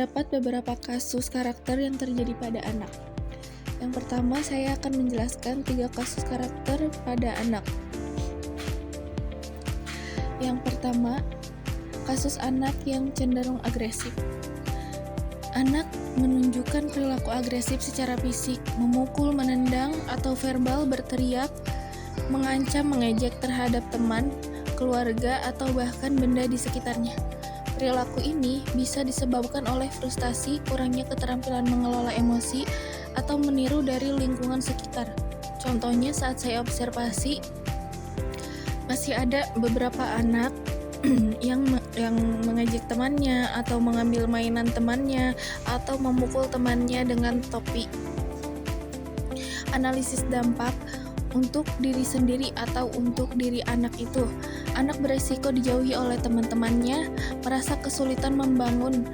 Terdapat beberapa kasus karakter yang terjadi pada anak. Yang pertama, saya akan menjelaskan 3 kasus karakter pada anak. Yang pertama, kasus anak yang cenderung agresif. Anak menunjukkan perilaku agresif secara fisik, memukul, menendang, atau verbal, berteriak, mengancam, mengejek terhadap teman, keluarga, atau bahkan benda di sekitarnya. Perilaku ini bisa disebabkan oleh frustasi, kurangnya keterampilan mengelola emosi, atau meniru dari lingkungan sekitar. Contohnya saat saya observasi, masih ada beberapa anak yang mengejek temannya, atau mengambil mainan temannya, atau memukul temannya dengan topi. Analisis dampak untuk diri sendiri atau untuk diri anak itu. Anak beresiko dijauhi oleh teman-temannya, merasa kesulitan membangun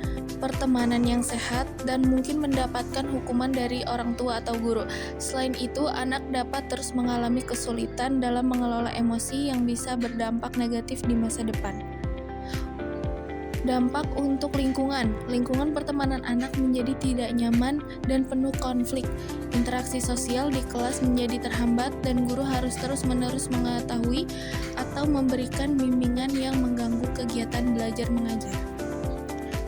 pertemanan yang sehat, dan mungkin mendapatkan hukuman dari orang tua atau guru. Selain itu, anak dapat terus mengalami kesulitan dalam mengelola emosi yang bisa berdampak negatif di masa depan. Dampak untuk lingkungan. Lingkungan pertemanan anak menjadi tidak nyaman dan penuh konflik. Interaksi sosial di kelas menjadi terhambat dan guru harus terus-menerus mengetahui atau memberikan bimbingan yang mengganggu kegiatan belajar mengajar.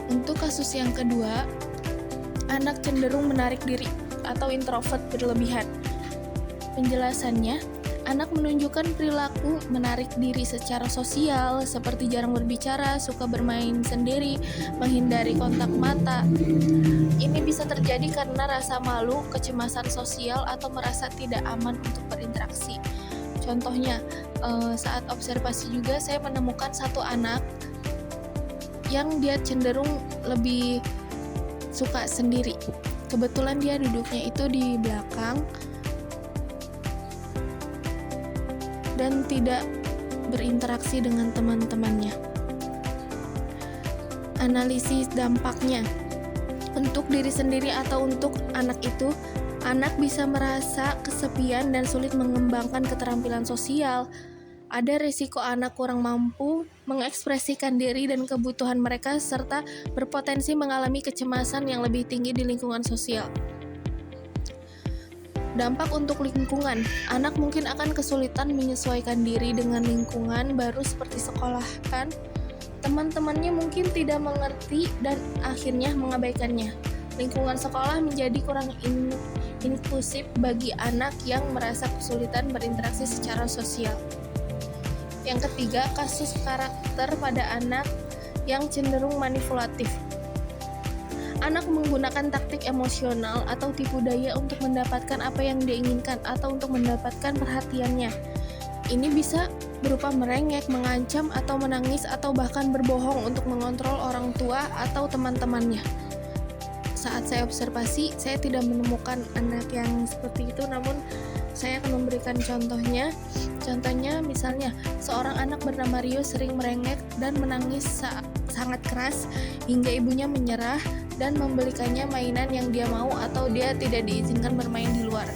Untuk kasus yang kedua, anak cenderung menarik diri atau introvert berlebihan. Penjelasannya, anak menunjukkan perilaku menarik diri secara sosial, seperti jarang berbicara, suka bermain sendiri, menghindari kontak mata. Ini bisa terjadi karena rasa malu, kecemasan sosial, atau merasa tidak aman untuk berinteraksi. Contohnya, saat observasi juga saya menemukan satu anak yang dia cenderung lebih suka sendiri. Kebetulan dia duduknya itu di belakang dan tidak berinteraksi dengan teman-temannya. Analisis dampaknya untuk diri sendiri atau untuk anak itu, anak bisa merasa kesepian dan sulit mengembangkan keterampilan sosial. Ada risiko anak kurang mampu mengekspresikan diri dan kebutuhan mereka, serta berpotensi mengalami kecemasan yang lebih tinggi di lingkungan sosial. Dampak untuk lingkungan. Anak mungkin akan kesulitan menyesuaikan diri dengan lingkungan baru seperti sekolah, kan? Teman-temannya mungkin tidak mengerti dan akhirnya mengabaikannya. Lingkungan sekolah menjadi kurang inklusif bagi anak yang merasa kesulitan berinteraksi secara sosial. Yang ketiga, kasus karakter pada anak yang cenderung manipulatif. Anak menggunakan taktik emosional atau tipu daya untuk mendapatkan apa yang dia inginkan atau untuk mendapatkan perhatiannya. Ini bisa berupa merengek, mengancam, atau menangis, atau bahkan berbohong untuk mengontrol orang tua atau teman-temannya. Saat saya observasi, saya tidak menemukan anak yang seperti itu, namun saya akan memberikan contohnya. Contohnya misalnya, seorang anak bernama Rio sering merengek dan menangis sangat keras hingga ibunya menyerah dan membelikannya mainan yang dia mau atau dia tidak diizinkan bermain di luar.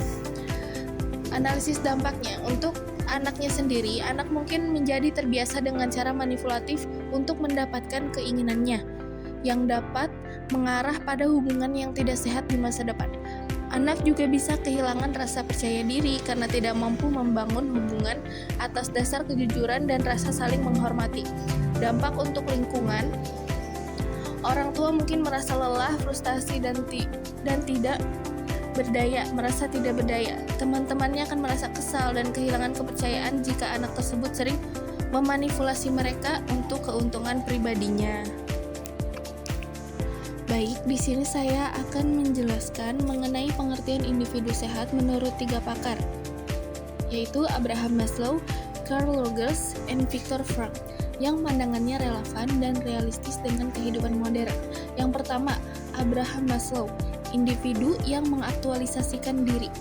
Analisis dampaknya untuk anaknya sendiri, anak mungkin menjadi terbiasa dengan cara manipulatif untuk mendapatkan keinginannya, yang dapat mengarah pada hubungan yang tidak sehat di masa depan. Anak juga bisa kehilangan rasa percaya diri karena tidak mampu membangun hubungan atas dasar kejujuran dan rasa saling menghormati. Dampak untuk lingkungan. Orang tua mungkin merasa lelah, frustasi, dan tidak berdaya, merasa tidak berdaya. Teman-temannya akan merasa kesal dan kehilangan kepercayaan jika anak tersebut sering memanipulasi mereka untuk keuntungan pribadinya. Baik, di sini saya akan menjelaskan mengenai pengertian individu sehat menurut 3 pakar, yaitu Abraham Maslow, Carl Rogers, dan Viktor Frankl, yang pandangannya relevan dan realistis dengan kehidupan modern. Yang pertama, Abraham Maslow, individu yang mengaktualisasikan diri.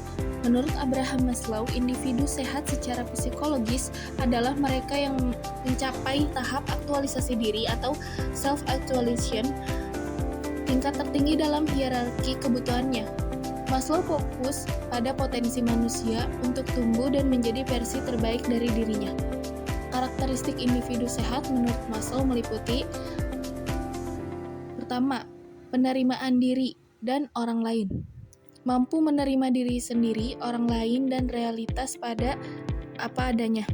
Menurut Abraham Maslow, individu sehat secara psikologis adalah mereka yang mencapai tahap aktualisasi diri atau self-actualization, tingkat tertinggi dalam hierarki kebutuhannya. Maslow fokus pada potensi manusia untuk tumbuh dan menjadi versi terbaik dari dirinya. Karakteristik individu sehat menurut Maslow meliputi: pertama, penerimaan diri, dan orang lain. Mampu menerima diri sendiri, orang lain, dan realitas pada apa adanya.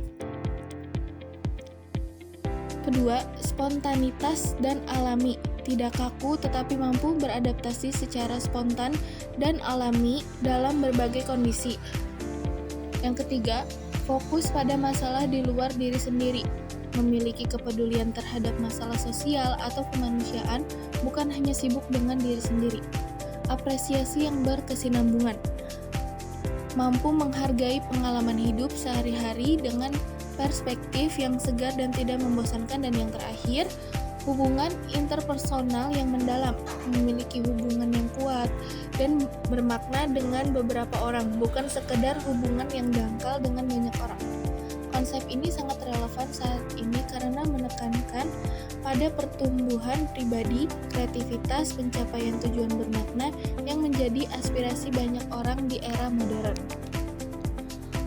Kedua, spontanitas dan alami. Tidak kaku tetapi mampu beradaptasi secara spontan dan alami dalam berbagai kondisi. Yang ketiga, fokus pada masalah di luar diri sendiri. Memiliki kepedulian terhadap masalah sosial atau kemanusiaan, bukan hanya sibuk dengan diri sendiri. Apresiasi yang berkesinambungan. Mampu menghargai pengalaman hidup sehari-hari dengan perspektif yang segar dan tidak membosankan. Dan yang terakhir, hubungan interpersonal yang mendalam, memiliki hubungan yang kuat dan bermakna dengan beberapa orang, bukan sekedar hubungan yang dangkal dengan banyak orang. Konsep ini sangat relevan saat ini karena menekankan pada pertumbuhan pribadi, kreativitas, pencapaian tujuan bermakna yang menjadi aspirasi banyak orang di era modern.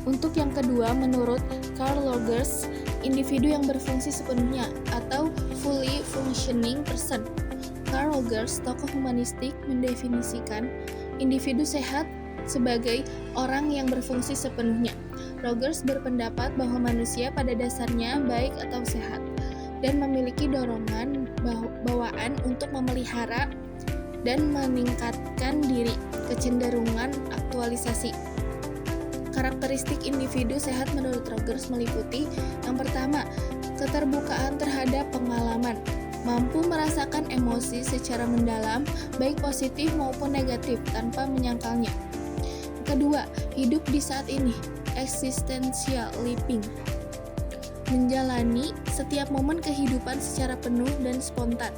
Untuk yang kedua, menurut Carl Rogers, individu yang berfungsi sepenuhnya atau fully functioning person. Carl Rogers, tokoh humanistik, mendefinisikan individu sehat sebagai orang yang berfungsi sepenuhnya. Rogers berpendapat bahwa manusia pada dasarnya baik atau sehat dan memiliki dorongan bawaan untuk memelihara dan meningkatkan diri, kecenderungan aktualisasi. Karakteristik individu sehat menurut Rogers meliputi yang pertama, keterbukaan terhadap pengalaman, mampu merasakan emosi secara mendalam, baik positif maupun negatif tanpa menyangkalnya. Kedua, hidup di saat ini, existential living, menjalani setiap momen kehidupan secara penuh dan spontan.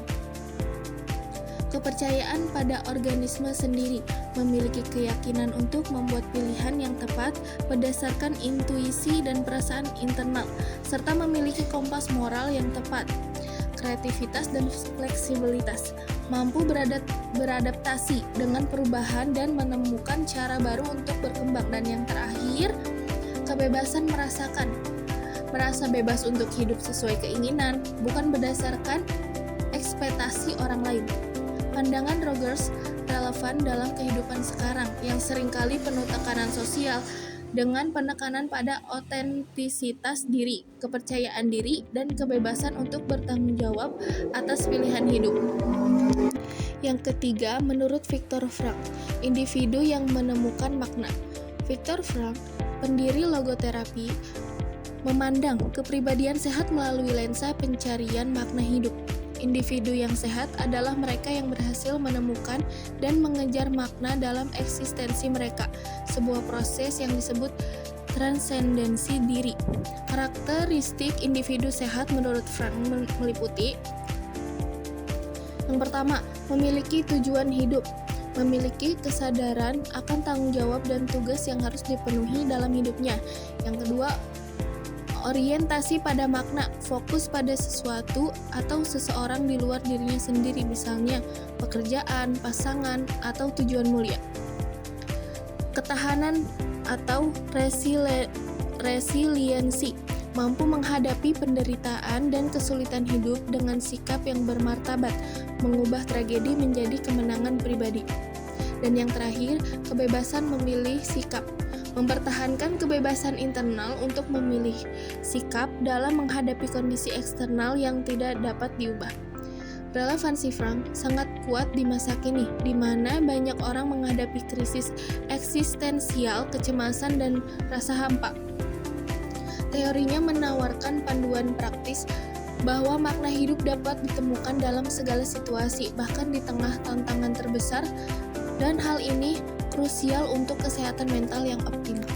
Kepercayaan pada organisme sendiri, memiliki keyakinan untuk membuat pilihan yang tepat berdasarkan intuisi dan perasaan internal, serta memiliki kompas moral yang tepat. Kreativitas dan fleksibilitas, mampu beradaptasi dengan perubahan dan menemukan cara baru untuk berkembang. Dan yang terakhir, kebebasan merasa bebas untuk hidup sesuai keinginan, bukan berdasarkan ekspektasi orang lain. Pandangan Rogers relevan dalam kehidupan sekarang yang seringkali penuh tekanan sosial dengan penekanan pada otentisitas diri, kepercayaan diri, dan kebebasan untuk bertanggung jawab atas pilihan hidup. Yang ketiga, menurut Viktor Frankl, individu yang menemukan makna. Viktor Frankl, pendiri logoterapi, memandang kepribadian sehat melalui lensa pencarian makna hidup. Individu yang sehat adalah mereka yang berhasil menemukan dan mengejar makna dalam eksistensi mereka, sebuah proses yang disebut transendensi diri. Karakteristik individu sehat menurut Frankl meliputi yang pertama, memiliki tujuan hidup, memiliki kesadaran akan tanggung jawab dan tugas yang harus dipenuhi dalam hidupnya. Yang kedua, orientasi pada makna, fokus pada sesuatu atau seseorang di luar dirinya sendiri, misalnya pekerjaan, pasangan, atau tujuan mulia. Ketahanan atau resiliensi, mampu menghadapi penderitaan dan kesulitan hidup dengan sikap yang bermartabat, mengubah tragedi menjadi kemenangan pribadi. Dan yang terakhir, kebebasan memilih sikap, mempertahankan kebebasan internal untuk memilih sikap dalam menghadapi kondisi eksternal yang tidak dapat diubah. Relevansi Frankl sangat kuat di masa kini, di mana banyak orang menghadapi krisis eksistensial, kecemasan, dan rasa hampa. Teorinya menawarkan panduan praktis bahwa makna hidup dapat ditemukan dalam segala situasi, bahkan di tengah tantangan terbesar, dan hal ini krusial untuk kesehatan mental yang optimal.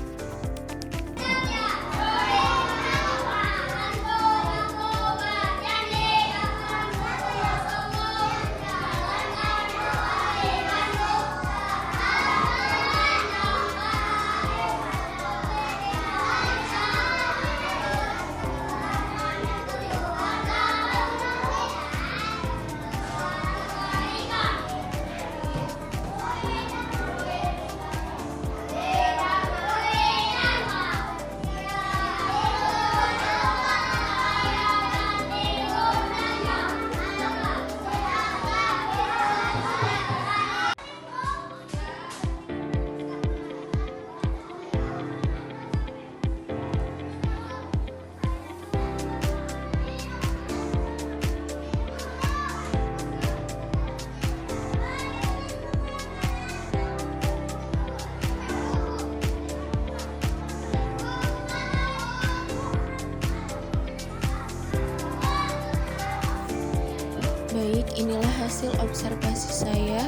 hasil observasi saya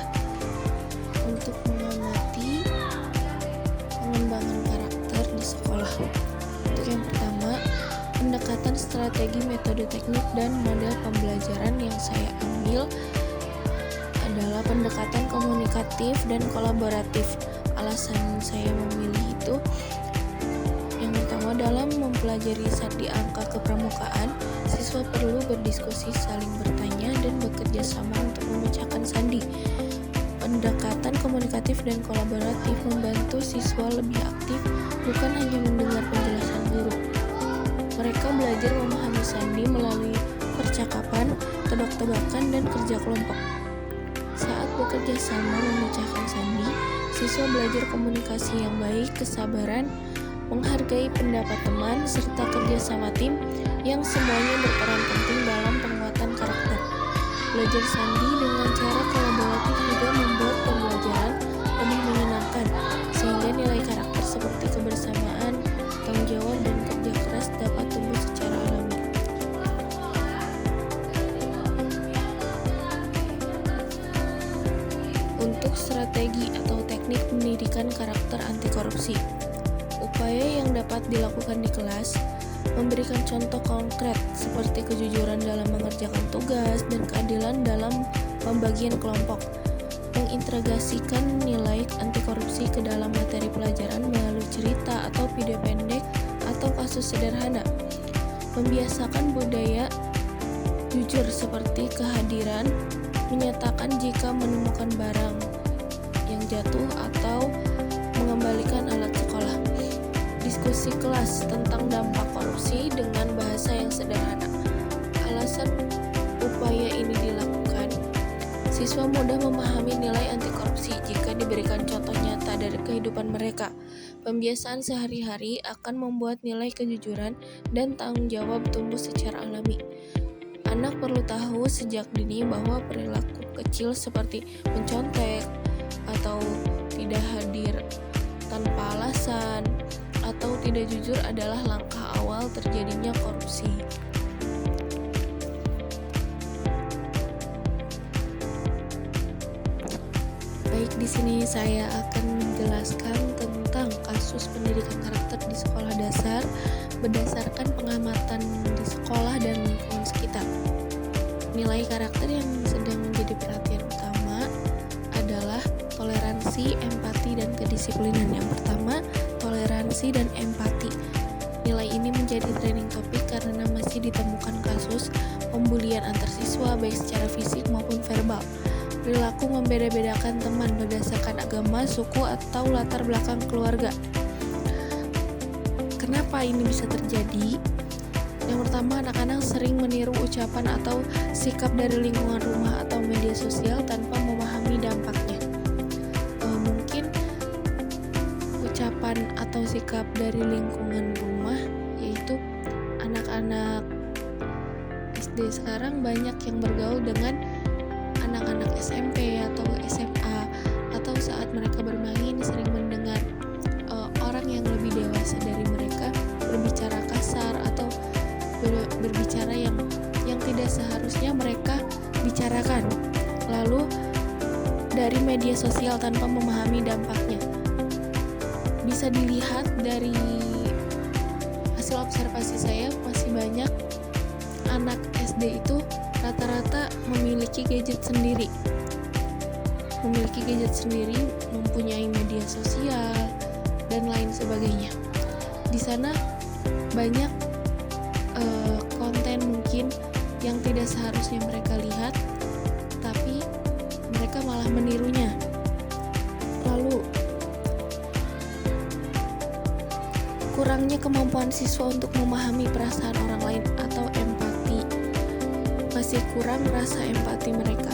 untuk mengamati pengembangan karakter di sekolah. Untuk yang pertama, pendekatan strategi, metode, teknik, dan model pembelajaran yang saya ambil adalah pendekatan komunikatif dan kolaboratif. Alasan saya memilih itu, yang pertama, dalam mempelajari sandi angka kepramukaan, siswa perlu berdiskusi, saling bertanya, dan bekerja sama untuk memecahkan sandi. Pendekatan komunikatif dan kolaboratif membantu siswa lebih aktif, bukan hanya mendengar penjelasan guru. Mereka belajar memahami sandi melalui percakapan, tebak-tebakan, dan kerja kelompok. Saat bekerja sama memecahkan sandi, siswa belajar komunikasi yang baik, kesabaran, menghargai pendapat teman, serta kerja sama tim yang semuanya berperan penting dalam penguatan karakter. Belajar sandi dengan cara kolaboratif juga membuat pembelajaran lebih menyenangkan, sehingga nilai karakter seperti kebersamaan, tanggung jawab, dan kerja keras dapat tumbuh secara alami. Untuk strategi atau teknik pendidikan karakter anti korupsi, upaya yang dapat dilakukan di kelas memberikan contoh konkret seperti kejujuran dalam mengerjakan tugas dan keadilan dalam pembagian kelompok. Mengintegrasikan nilai anti korupsi ke dalam materi pelajaran melalui cerita atau video pendek atau kasus sederhana. Membiasakan budaya jujur seperti kehadiran, menyatakan jika menemukan barang yang jatuh atau mengembalikan alat sekolah. Diskusi kelas tentang dampak korupsi dengan bahasa yang sederhana. Alasan upaya ini dilakukan, siswa mudah memahami nilai anti korupsi jika diberikan contoh nyata dari kehidupan mereka. Pembiasaan sehari-hari akan membuat nilai kejujuran dan tanggung jawab tumbuh secara alami. Anak perlu tahu sejak dini bahwa perilaku kecil seperti mencontek atau tidak hadir tanpa alasan atau tidak jujur adalah langkah awal terjadinya korupsi. Baik, di sini saya akan menjelaskan tentang kasus pendidikan karakter di sekolah dasar berdasarkan pengamatan di sekolah dan lingkungan sekitar. Nilai karakter yang sedang menjadi perhatian utama adalah toleransi, empati, dan kedisiplinan. Yang pertama, toleransi dan empati. Nilai ini menjadi trending topik karena masih ditemukan kasus pembulian antar siswa baik secara fisik maupun verbal. Perilaku membeda-bedakan teman berdasarkan agama, suku, atau latar belakang keluarga. Kenapa ini bisa terjadi? Yang pertama, anak-anak sering meniru ucapan atau sikap dari lingkungan rumah atau media sosial tanpa memahami dampaknya. Mungkin ucapan atau sikap dari lingkungan rumah, yaitu anak-anak SD sekarang banyak yang bergaul dengan anak-anak SMP atau SMA, atau saat mereka bermain sering mendengar orang yang lebih dewasa dari mereka berbicara kasar atau berbicara yang tidak seharusnya mereka bicarakan, lalu dari media sosial tanpa memahami dampaknya. Bisa dilihat dari hasil observasi saya, masih banyak anak SD itu rata-rata memiliki gadget sendiri, mempunyai media sosial dan lain sebagainya. Di sana banyak konten mungkin yang tidak seharusnya mereka lihat, tapi mereka malah menirunya. Lalu kurangnya kemampuan siswa untuk memahami perasaan orang lain atau empati. Masih kurang rasa empati mereka.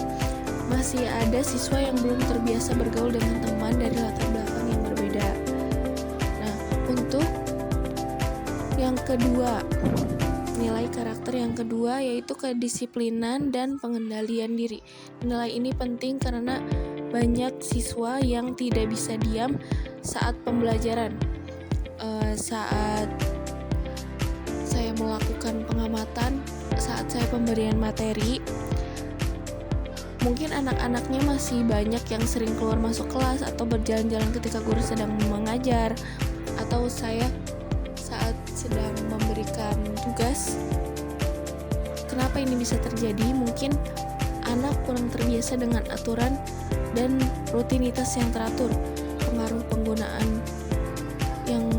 Masih ada siswa yang belum terbiasa bergaul dengan teman dari latar belakang yang berbeda. Nah, untuk yang kedua, nilai karakter yang kedua yaitu kedisiplinan dan pengendalian diri. Nilai ini penting karena banyak siswa yang tidak bisa diam saat pembelajaran. Saat saya melakukan pengamatan, saat saya pemberian materi, Mungkin anak-anaknya masih banyak yang sering keluar masuk kelas atau berjalan-jalan ketika guru sedang mengajar, atau saya saat sedang memberikan tugas. Kenapa ini bisa terjadi? Mungkin anak kurang terbiasa dengan aturan dan rutinitas yang teratur. Pengaruh penggunaan yang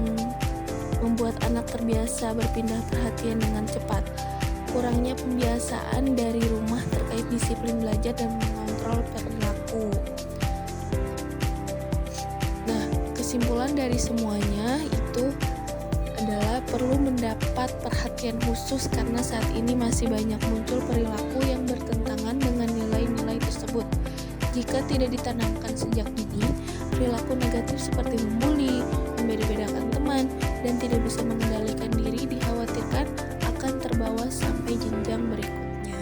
membuat anak terbiasa berpindah perhatian dengan cepat. Kurangnya pembiasaan dari rumah terkait disiplin belajar dan mengontrol perilaku. Nah, kesimpulan dari semuanya itu adalah perlu mendapat perhatian khusus karena saat ini masih banyak muncul perilaku yang bertentangan dengan nilai-nilai tersebut. Jika tidak ditanamkan sejak dini, perilaku negatif seperti membuli, membeda-bedakan teman, dan tidak bisa mengendalikan diri dikhawatirkan akan terbawa sampai jenjang berikutnya.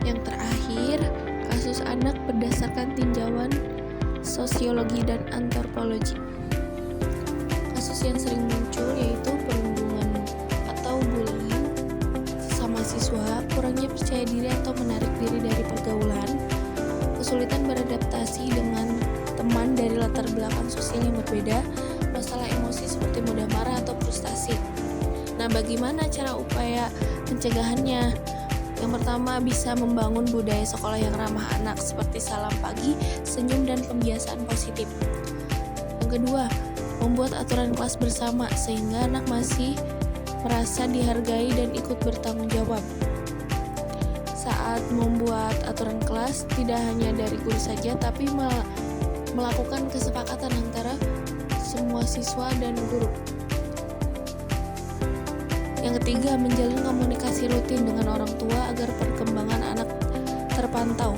Yang terakhir, kasus anak berdasarkan tinjauan sosiologi dan antropologi. Kasus yang sering muncul yaitu perundungan atau bullying sesama siswa, kurangnya percaya diri atau menarik diri dari pergaulan, kesulitan beradaptasi dengan teman dari latar belakang sosial yang berbeda, masalah emosi seperti mudah marah atau frustasi. Nah, bagaimana cara upaya pencegahannya? Yang pertama, bisa membangun budaya sekolah yang ramah anak seperti salam pagi, senyum, dan pembiasaan positif. Yang kedua, membuat aturan kelas bersama sehingga anak masih merasa dihargai dan ikut bertanggung jawab. Saat membuat aturan kelas, tidak hanya dari guru saja, tapi melakukan kesepakatan antara semua siswa dan guru. Yang ketiga, menjalin komunikasi rutin dengan orang tua agar perkembangan anak terpantau.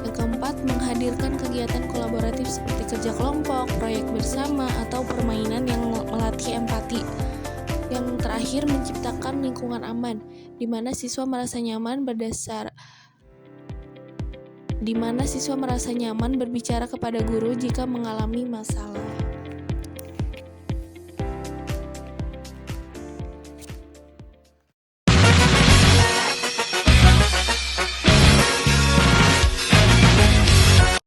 Yang keempat, menghadirkan kegiatan kolaboratif seperti kerja kelompok, proyek bersama, atau permainan yang melatih empati. Yang terakhir, menciptakan lingkungan aman, di mana siswa merasa nyaman berbicara kepada guru jika mengalami masalah.